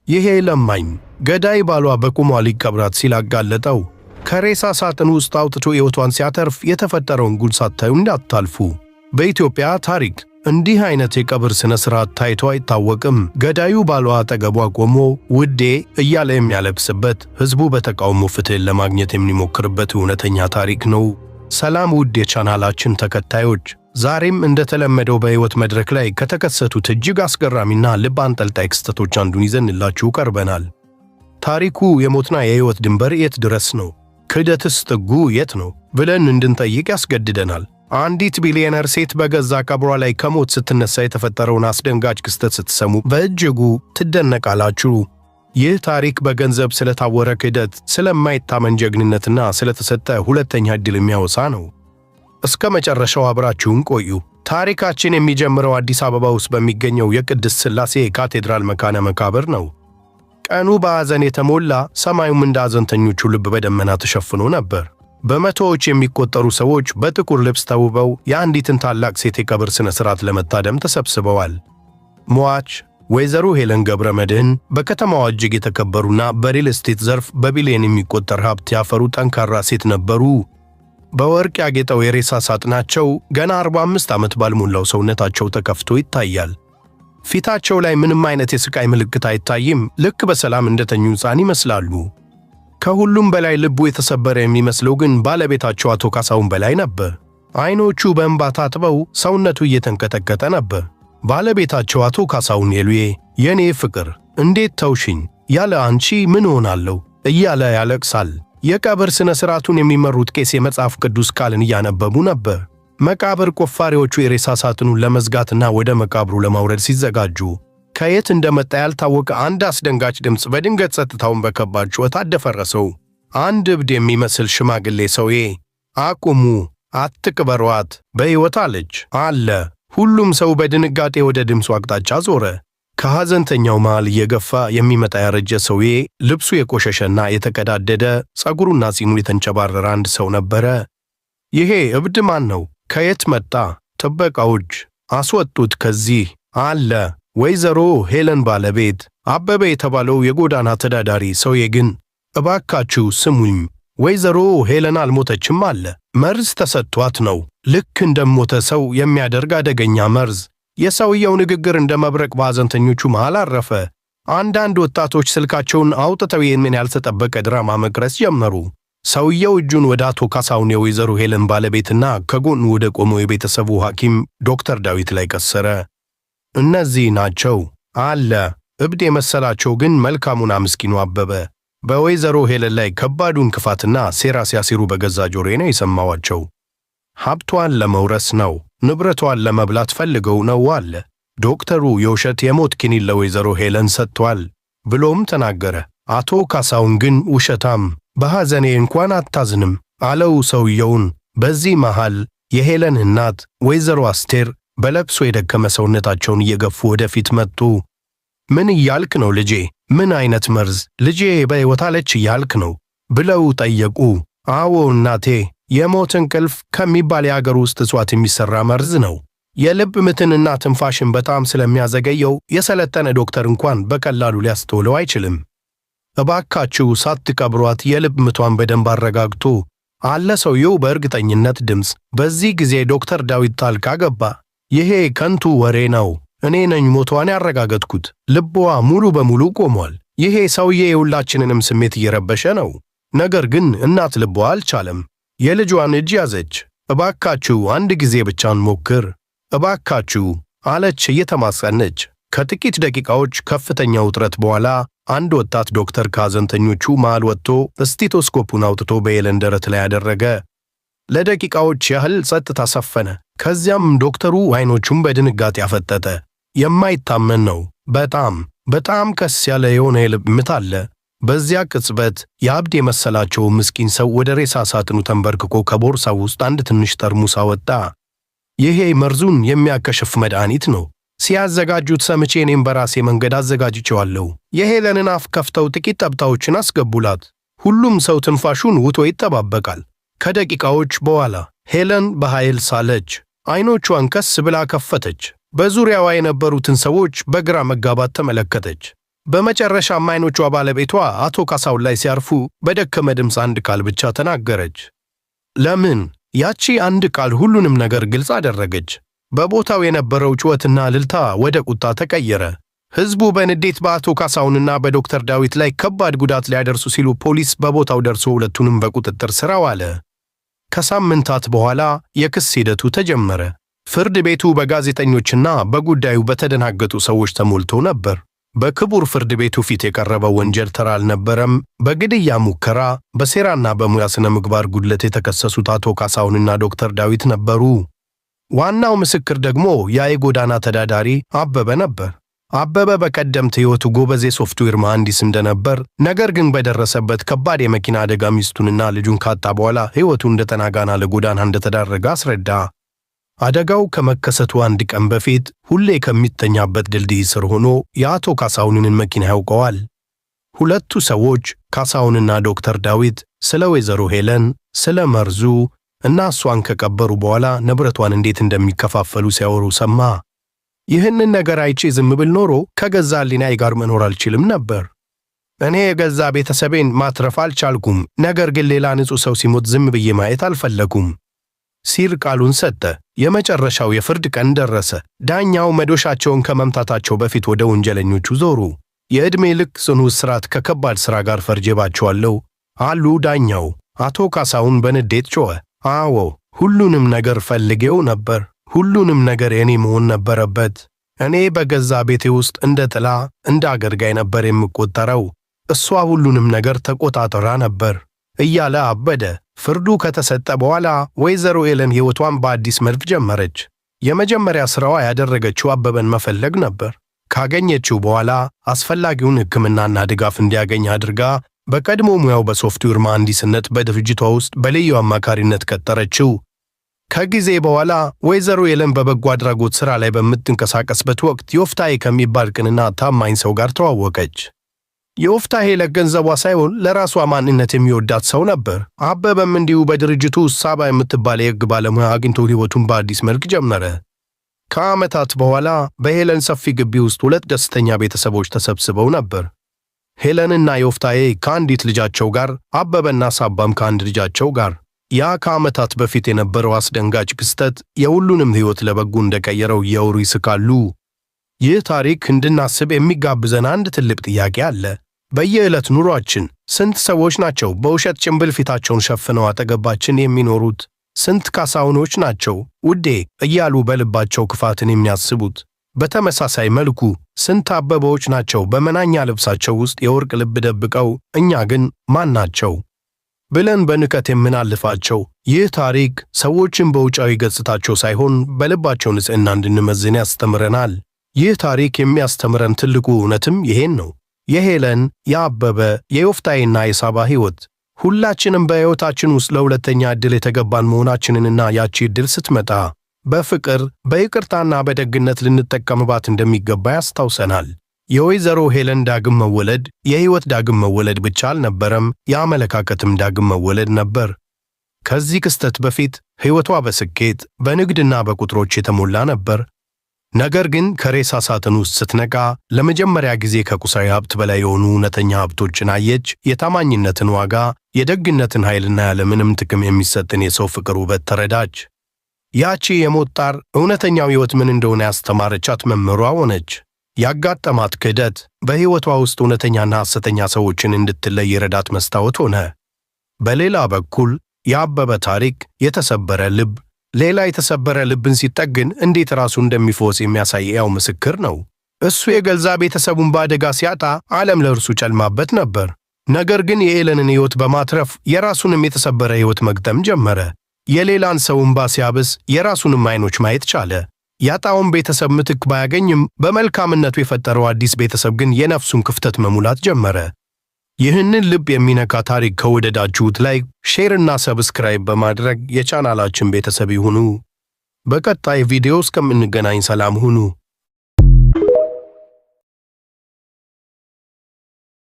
ይሄ ለማኝ ገዳይ ባሏ በቁሟ ሊቀብራት ሲላጋለጠው ከሬሳ ሳጥን ውስጥ አውጥቶ ሕይወቷን ሲያተርፍ የተፈጠረውን ጉድ ሳታዩ እንዳታልፉ። በኢትዮጵያ ታሪክ እንዲህ አይነት የቀብር ስነ ስርዓት ታይቶ አይታወቅም። ገዳዩ ባሏ አጠገቧ ቆሞ ውዴ እያለ የሚያለብስበት፣ ህዝቡ በተቃውሞ ፍትህን ለማግኘት የሚሞክርበት እውነተኛ ታሪክ ነው። ሰላም ውድ የቻናላችን ተከታዮች፣ ዛሬም እንደተለመደው በሕይወት መድረክ ላይ ከተከሰቱት እጅግ አስገራሚና ልብ አንጠልጣይ ክስተቶች አንዱን ይዘንላችሁ ቀርበናል። ታሪኩ የሞትና የሕይወት ድንበር የት ድረስ ነው? ክህደትስ ጥጉ የት ነው ብለን እንድንጠይቅ ያስገድደናል። አንዲት ቢሊዮነር ሴት በገዛ ቀብሯ ላይ ከሞት ስትነሳ የተፈጠረውን አስደንጋጭ ክስተት ስትሰሙ በእጅጉ ትደነቃላችሁ። ይህ ታሪክ በገንዘብ ስለታወረ ክህደት፣ ስለማይታመን ጀግንነትና ስለተሰጠ ሁለተኛ ዕድል የሚያወሳ ነው። እስከ መጨረሻው አብራችሁን ቆዩ። ታሪካችን የሚጀምረው አዲስ አበባ ውስጥ በሚገኘው የቅድስት ሥላሴ ካቴድራል መካነ መቃብር ነው። ቀኑ በሐዘን የተሞላ፣ ሰማዩም እንደ ሐዘንተኞቹ ልብ በደመና ተሸፍኖ ነበር። በመቶዎች የሚቆጠሩ ሰዎች በጥቁር ልብስ ተውበው የአንዲትን ታላቅ ሴት የቀብር ሥነ ሥርዓት ለመታደም ተሰብስበዋል። ሟች ወይዘሮ ሄለን ገብረ መድኅን በከተማዋ እጅግ የተከበሩና በሪል ስቴት ዘርፍ በቢሊዮን የሚቆጠር ሀብት ያፈሩ ጠንካራ ሴት ነበሩ። በወርቅ ያጌጠው የሬሳ ሳጥናቸው ገና 45 ዓመት ባልሞላው ሰውነታቸው ተከፍቶ ይታያል። ፊታቸው ላይ ምንም አይነት የስቃይ ምልክት አይታይም። ልክ በሰላም እንደተኙ ሕፃን ይመስላሉ። ከሁሉም በላይ ልቡ የተሰበረ የሚመስለው ግን ባለቤታቸው አቶ ካሳሁን በላይ ነበር። አይኖቹ በእንባ ታጥበው ሰውነቱ እየተንቀጠቀጠ ነበር። ባለቤታቸው አቶ ካሳሁን የሉዬ የኔ ፍቅር እንዴት ተውሽኝ፣ ያለ አንቺ ምን ሆናለሁ እያለ ያለቅሳል። የቀብር ሥነ ሥርዓቱን የሚመሩት ቄስ የመጽሐፍ ቅዱስ ቃልን እያነበቡ ነበር። መቃብር ቆፋሪዎቹ የሬሳ ሳጥኑን ለመዝጋትና ወደ መቃብሩ ለማውረድ ሲዘጋጁ ከየት እንደመጣ ያልታወቀ አንድ አስደንጋጭ ድምፅ በድንገት ጸጥታውን በከባድ ጩኸት አደፈረሰው። አንድ እብድ የሚመስል ሽማግሌ ሰውዬ አቁሙ፣ አትቅበሯት፣ በሕይወት አለ። ሁሉም ሰው በድንጋጤ ወደ ድምፁ አቅጣጫ ዞረ። ከሐዘንተኛው መሃል እየገፋ የሚመጣ ያረጀ ሰውዬ፣ ልብሱ የቆሸሸና የተቀዳደደ፣ ጸጉሩና ጺሙ የተንጨባረረ አንድ ሰው ነበረ። ይሄ እብድ ማን ነው? ከየት መጣ? ጥበቃዎች አስወጡት ከዚህ አለ። ወይዘሮ ሄለን ባለቤት አበበ የተባለው የጎዳና ተዳዳሪ ሰውዬ ግን እባካችሁ ስሙኝ፣ ወይዘሮ ሄለን አልሞተችም አለ። መርዝ ተሰጥቷት ነው፣ ልክ እንደሞተ ሰው የሚያደርግ አደገኛ መርዝ። የሰውየው ንግግር እንደ መብረቅ በሐዘንተኞቹ መሃል አረፈ። አንዳንድ ወጣቶች ስልካቸውን አውጥተው ይህንን ያልተጠበቀ ድራማ መቅረጽ ጀመሩ። ሰውየው እጁን ወደ አቶ ካሳሁን የወይዘሮ ሄለን ባለቤትና ከጎኑ ወደ ቆመው የቤተሰቡ ሐኪም ዶክተር ዳዊት ላይ ቀሰረ። እነዚህ ናቸው አለ። እብድ የመሰላቸው ግን መልካሙና ምስኪኑ አበበ በወይዘሮ ሄለን ላይ ከባዱን ክፋትና ሴራ ሲያሲሩ በገዛ ጆሮዬ ነው የሰማዋቸው። ሀብቷን ለመውረስ ነው፣ ንብረቷን ለመብላት ፈልገው ነው አለ። ዶክተሩ የውሸት የሞት ኪኒን ለወይዘሮ ሄለን ሰጥቷል ብሎም ተናገረ። አቶ ካሳሁን ግን ውሸታም፣ በሐዘኔ እንኳን አታዝንም አለው ሰውየውን። በዚህ መሃል የሄለን እናት ወይዘሮ አስቴር በለቅሶ የደከመ ሰውነታቸውን እየገፉ ወደፊት መጡ። ምን እያልክ ነው ልጄ? ምን አይነት መርዝ? ልጄ በሕይወት አለች እያልክ ነው ብለው ጠየቁ። አዎ እናቴ፣ የሞት እንቅልፍ ከሚባል የአገር ውስጥ እጽዋት የሚሠራ መርዝ ነው። የልብ ምትንና ትንፋሽን በጣም ስለሚያዘገየው የሰለጠነ ዶክተር እንኳን በቀላሉ ሊያስተውለው አይችልም። እባካችሁ ሳትቀብሯት የልብ ምቷን በደንብ አረጋግጡ አለ ሰውየው በእርግጠኝነት ድምፅ። በዚህ ጊዜ ዶክተር ዳዊት ጣልቃ ገባ። ይሄ ከንቱ ወሬ ነው፣ እኔ ነኝ ሞቷን ያረጋገጥኩት። ልቧ ሙሉ በሙሉ ቆሟል። ይሄ ሰውዬ የሁላችንንም ስሜት እየረበሸ ነው። ነገር ግን እናት ልቧ አልቻለም። የልጇን እጅ ያዘች። እባካችሁ አንድ ጊዜ ብቻን ሞክር እባካችሁ አለች እየተማጸነች። ከጥቂት ደቂቃዎች ከፍተኛ ውጥረት በኋላ አንድ ወጣት ዶክተር ከሐዘንተኞቹ መሃል ወጥቶ ስቴቶስኮፑን አውጥቶ በሄለን ደረት ላይ ያደረገ። ለደቂቃዎች ያህል ጸጥታ ሰፈነ። ከዚያም ዶክተሩ አይኖቹን በድንጋጤ አፈጠጠ። የማይታመን ነው። በጣም ከስ ያለ የሆነ የልብ ምት አለ። በዚያ ቅጽበት የአብድ የመሰላቸው ምስኪን ሰው ወደ ሬሳ ሳጥኑ ተንበርክኮ ከቦርሳው ውስጥ አንድ ትንሽ ጠርሙስ አወጣ። ይሄ መርዙን የሚያከሽፍ መድኃኒት ነው። ሲያዘጋጁት ሰምቼ እኔም በራሴ መንገድ አዘጋጅቼዋለሁ። የሄለንን አፍ ከፍተው ጥቂት ጠብታዎችን አስገቡላት። ሁሉም ሰው ትንፋሹን ውጦ ይጠባበቃል። ከደቂቃዎች በኋላ ሄለን በኃይል ሳለች። አይኖቿን ቀስ ብላ ከፈተች። በዙሪያዋ የነበሩትን ሰዎች በግራ መጋባት ተመለከተች። በመጨረሻም ዓይኖቿ ባለቤቷ አቶ ካሳሁን ላይ ሲያርፉ በደከመ ድምፅ አንድ ቃል ብቻ ተናገረች። ለምን? ያቺ አንድ ቃል ሁሉንም ነገር ግልጽ አደረገች። በቦታው የነበረው ጩኸትና እልልታ ወደ ቁጣ ተቀየረ። ሕዝቡ በንዴት በአቶ ካሳሁንና በዶክተር ዳዊት ላይ ከባድ ጉዳት ሊያደርሱ ሲሉ ፖሊስ በቦታው ደርሶ ሁለቱንም በቁጥጥር ስር አዋለ። ከሳምንታት በኋላ የክስ ሂደቱ ተጀመረ። ፍርድ ቤቱ በጋዜጠኞችና በጉዳዩ በተደናገጡ ሰዎች ተሞልቶ ነበር። በክቡር ፍርድ ቤቱ ፊት የቀረበው ወንጀል ተራ አልነበረም። በግድያ ሙከራ፣ በሴራና በሙያ ስነ ምግባር ጉድለት የተከሰሱት አቶ ካሳሁንና ዶክተር ዳዊት ነበሩ። ዋናው ምስክር ደግሞ ያ የጎዳና ተዳዳሪ አበበ ነበር። አበበ በቀደምት ሕይወቱ ጎበዝ የሶፍትዌር መሐንዲስ እንደነበር፣ ነገር ግን በደረሰበት ከባድ የመኪና አደጋ ሚስቱንና ልጁን ካጣ በኋላ ሕይወቱ እንደተናጋና ለጎዳና እንደተዳረገ አስረዳ። አደጋው ከመከሰቱ አንድ ቀን በፊት ሁሌ ከሚተኛበት ድልድይ ስር ሆኖ የአቶ ካሳሁንን መኪና ያውቀዋል። ሁለቱ ሰዎች ካሳሁንና ዶክተር ዳዊት ስለ ወይዘሮ ሄለን፣ ስለ መርዙ እና እሷን ከቀበሩ በኋላ ንብረቷን እንዴት እንደሚከፋፈሉ ሲያወሩ ሰማ። ይህንን ነገር አይቼ ዝም ብል ኖሮ ከገዛ ሕሊናዬ ጋር መኖር አልችልም ነበር። እኔ የገዛ ቤተሰቤን ማትረፍ አልቻልኩም፣ ነገር ግን ሌላ ንጹሕ ሰው ሲሞት ዝም ብዬ ማየት አልፈለኩም ሲል ቃሉን ሰጠ። የመጨረሻው የፍርድ ቀን ደረሰ። ዳኛው መዶሻቸውን ከመምታታቸው በፊት ወደ ወንጀለኞቹ ዞሩ። የዕድሜ ልክ ጽኑ እስራት ከከባድ ሥራ ጋር ፈርጄባቸዋለሁ አሉ ዳኛው። አቶ ካሳሁን በንዴት ጮኸ። አዎ፣ ሁሉንም ነገር ፈልጌው ነበር። ሁሉንም ነገር የኔ መሆን ነበረበት። እኔ በገዛ ቤቴ ውስጥ እንደ ጥላ፣ እንደ አገልጋይ ነበር የምቆጠረው። እሷ ሁሉንም ነገር ተቆጣጠራ ነበር እያለ አበደ። ፍርዱ ከተሰጠ በኋላ ወይዘሮ ሄለን ሕይወቷን በአዲስ መልክ ጀመረች። የመጀመሪያ ሥራዋ ያደረገችው አበበን መፈለግ ነበር። ካገኘችው በኋላ አስፈላጊውን ሕክምናና ድጋፍ እንዲያገኝ አድርጋ በቀድሞ ሙያው በሶፍትዌር መሐንዲስነት በድርጅቷ ውስጥ በልዩ አማካሪነት ቀጠረችው። ከጊዜ በኋላ ወይዘሮ ሄለን በበጎ አድራጎት ሥራ ላይ በምትንቀሳቀስበት ወቅት ዮፍታሔ ከሚባል ቅንና ታማኝ ሰው ጋር ተዋወቀች። ዮፍታሔ ለገንዘቧ ሳይሆን ለራሷ ማንነት የሚወዳት ሰው ነበር። አበበም እንዲሁ በድርጅቱ ሳባ የምትባል የሕግ ባለሙያ አግኝቶ ሕይወቱን በአዲስ መልክ ጀመረ። ከዓመታት በኋላ በሄለን ሰፊ ግቢ ውስጥ ሁለት ደስተኛ ቤተሰቦች ተሰብስበው ነበር። ሄለንና ዮፍታሔ ከአንዲት ልጃቸው ጋር፣ አበበና ሳባም ከአንድ ልጃቸው ጋር። ያ ከዓመታት በፊት የነበረው አስደንጋጭ ክስተት የሁሉንም ሕይወት ለበጎ እንደቀየረው እያወሩ ይስቃሉ። ይህ ታሪክ እንድናስብ የሚጋብዘን አንድ ትልቅ ጥያቄ አለ። በየዕለት ኑሯችን ስንት ሰዎች ናቸው በውሸት ጭንብል ፊታቸውን ሸፍነው አጠገባችን የሚኖሩት? ስንት ካሳሁኖች ናቸው ውዴ እያሉ በልባቸው ክፋትን የሚያስቡት? በተመሳሳይ መልኩ ስንት አበበዎች ናቸው በመናኛ ልብሳቸው ውስጥ የወርቅ ልብ ደብቀው እኛ ግን ማን ናቸው ብለን በንቀት የምናልፋቸው? ይህ ታሪክ ሰዎችን በውጫዊ ገጽታቸው ሳይሆን በልባቸው ንጽሕና እንድንመዝን ያስተምረናል። ይህ ታሪክ የሚያስተምረን ትልቁ እውነትም ይሄን ነው። የሄለን፣ የአበበ፣ የዮፍታሔና የሳባ ሕይወት ሁላችንም በሕይወታችን ውስጥ ለሁለተኛ ዕድል የተገባን መሆናችንንና ያቺ ዕድል ስትመጣ በፍቅር በይቅርታና በደግነት ልንጠቀምባት እንደሚገባ ያስታውሰናል። የወይዘሮ ሄለን ዳግም መወለድ የሕይወት ዳግም መወለድ ብቻ አልነበረም፣ የአመለካከትም ዳግም መወለድ ነበር። ከዚህ ክስተት በፊት ሕይወቷ በስኬት በንግድና በቁጥሮች የተሞላ ነበር። ነገር ግን ከሬሳ ሳጥን ውስጥ ስትነቃ ለመጀመሪያ ጊዜ ከቁሳዊ ሀብት በላይ የሆኑ እውነተኛ ሀብቶችን አየች። የታማኝነትን ዋጋ፣ የደግነትን ኃይልና ያለምንም ጥቅም የሚሰጥን የሰው ፍቅር ውበት ተረዳች። ያቺ የሞት ጣር እውነተኛው ሕይወት ምን እንደሆነ ያስተማረቻት መምህሯ ሆነች። ያጋጠማት ክህደት በሕይወቷ ውስጥ እውነተኛና ሐሰተኛ ሰዎችን እንድትለይ የረዳት መስታወት ሆነ። በሌላ በኩል የአበበ ታሪክ የተሰበረ ልብ ሌላ የተሰበረ ልብን ሲጠግን እንዴት ራሱ እንደሚፈወስ የሚያሳይ ያው ምስክር ነው። እሱ የገዛ ቤተሰቡን በአደጋ ሲያጣ ዓለም ለእርሱ ጨልማበት ነበር። ነገር ግን የሄለንን ሕይወት በማትረፍ የራሱንም የተሰበረ ሕይወት መግጠም ጀመረ። የሌላን ሰው እንባ ሲያብስ የራሱንም ዓይኖች ማየት ቻለ። ያጣውን ቤተሰብ ምትክ ባያገኝም በመልካምነቱ የፈጠረው አዲስ ቤተሰብ ግን የነፍሱን ክፍተት መሙላት ጀመረ። ይህንን ልብ የሚነካ ታሪክ ከወደዳችሁት ላይክ፣ ሼር እና ሰብስክራይብ በማድረግ የቻናላችን ቤተሰብ ይሁኑ። በቀጣይ ቪዲዮ እስከምንገናኝ ሰላም ሁኑ።